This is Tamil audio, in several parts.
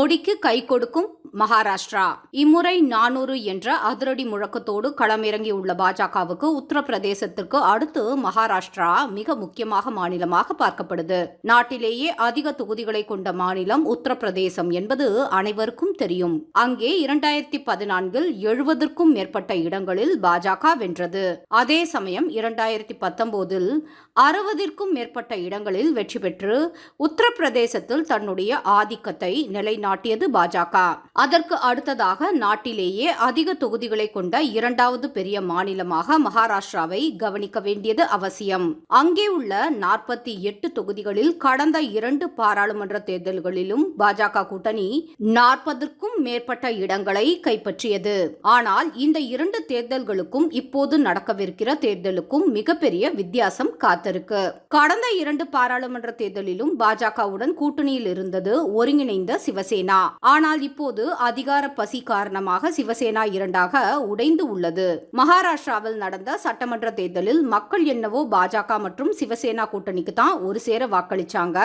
மோடிக்கு கை கொடுக்கும் மகாராஷ்டிரா. இம்முறை 400 என்ற அதிரடி முழக்கத்தோடு களமிறங்கியுள்ள பாஜகவுக்கு உத்தரப்பிரதேசத்திற்கு அடுத்து மகாராஷ்டிரா மிக முக்கியமாக மாநிலமாக பார்க்கப்படுது. நாட்டிலேயே அதிக தொகுதிகளை கொண்ட மாநிலம் உத்தரப்பிரதேசம் என்பது அனைவருக்கும் தெரியும். அங்கே 2014இல் 70க்கும் மேற்பட்ட இடங்களில் பாஜக வென்றது. அதே சமயம் 2019இல் 60க்கும் மேற்பட்ட இடங்களில் வெற்றி பெற்று உத்தரப்பிரதேசத்தில் தன்னுடைய ஆதிக்கத்தை நிலைநாட்டியது பாஜக. அதற்கு அடுத்ததாக நாட்டிலேயே அதிக தொகுதிகளை கொண்ட இரண்டாவது பெரிய மாநிலமாக மகாராஷ்டிராவை கவனிக்க வேண்டியது அவசியம். அங்கே உள்ள 48 தொகுதிகளில் கடந்த 2 பாராளுமன்ற தேர்தல்களிலும் பாஜக கூட்டணி 40க்கும் மேற்பட்ட இடங்களை கைப்பற்றியது. ஆனால் இந்த 2 தேர்தல்களுக்கும் இப்போது நடக்கவிருக்கிற தேர்தலுக்கும் மிகப்பெரிய வித்தியாசம் காத்திருக்கு. கடந்த 2 பாராளுமன்ற தேர்தலிலும் பாஜகவுடன் கூட்டணியில் இருந்தது ஒருங்கிணைந்த சிவசேனா. ஆனால் இப்போது அதிகார பசி காரணமாக சிவசேனா இரண்டாக உடைந்து உள்ளது. மகாராஷ்டிராவில் நடந்த சட்டமன்ற தேர்தலில் மக்கள் என்னவோ பாஜக மற்றும் சிவசேனா கூட்டணிக்கு தான் ஒரு சேர வாக்களிச்சாங்க.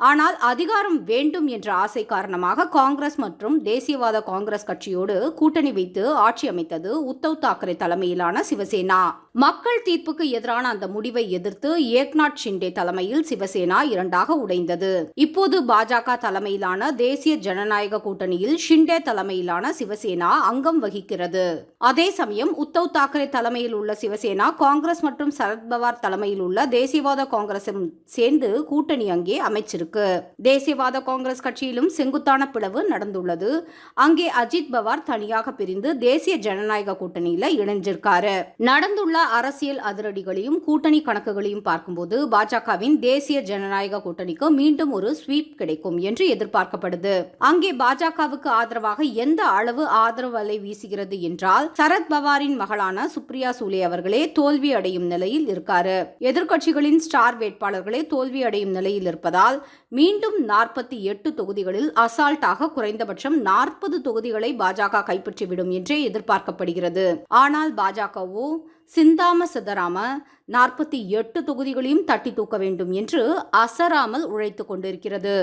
ஆனால் அதிகாரம் வேண்டும் என்ற ஆசை காரணமாக காங்கிரஸ் மற்றும் தேசியவாத காங்கிரஸ் கட்சியோடு கூட்டணி வைத்து ஆட்சி அமைத்தது உத்தவ் தாக்கரே தலைமையிலான சிவசேனா. மக்கள் தீர்ப்புக்கு எதிரான அந்த முடிவை எதிர்த்து ஏக்நாத் ஷிண்டே தலைமையில் சிவசேனா இரண்டாக உடைந்தது. இப்போது பாஜக தலைமையிலான தேசிய ஜனநாயக கூட்டணியில் ஷிண்டே தலைமையிலான சிவசேனா அங்கம் வகிக்கிறது. அதே சமயம் உத்தவ் தாக்கரே தலைமையில் உள்ள சிவசேனா காங்கிரஸ் மற்றும் சரத்பவார் தலைமையில் உள்ள தேசியவாத காங்கிரசும் சேர்ந்து கூட்டணி அங்கே அமைச்சிருக்கு. தேசியவாத காங்கிரஸ் கட்சியிலும் செங்குத்தான பிளவு நடந்துள்ளது. அங்கே அஜித் பவார் தனியாக பிரிந்து தேசிய ஜனநாயக கூட்டணியில இணைஞ்சிருக்காரு. நடந்துள்ள அரசியல் அதிரடிகளையும் கூட்டணி கணக்குகளையும் பார்க்கும்போது பாஜகவின் தேசிய ஜனநாயக கூட்டணிக்கு மீண்டும் ஒரு ஸ்வீப் கிடைக்கும் என்று எதிர்பார்க்கப்படுது. அங்கே பாஜகவுக்கு ஆதரவாக எந்த அளவு ஆதரவு அலை வீசுகிறது என்றால் சரத்பவாரின் மகளான சுப்ரியா சூலே அவர்களே தோல்வி அடையும் நிலையில் இருக்காரு. எதிர்க்கட்சிகளின் ஸ்டார் வேட்பாளர்களே தோல்வி அடையும் நிலையில் இருப்பதால் மீண்டும் 48 தொகுதிகளில் அசால்ட்டாக குறைந்தபட்சம் 40 தொகுதிகளை பாஜக கைப்பற்றிவிடும் என்றே எதிர்பார்க்கப்படுகிறது. ஆனால் பாஜகவோ சிந்தாம சிதறாம 48 தொகுதிகளையும் தட்டி தூக்க வேண்டும் என்று அசராமல் உழைத்துக் கொண்டிருக்கிறது.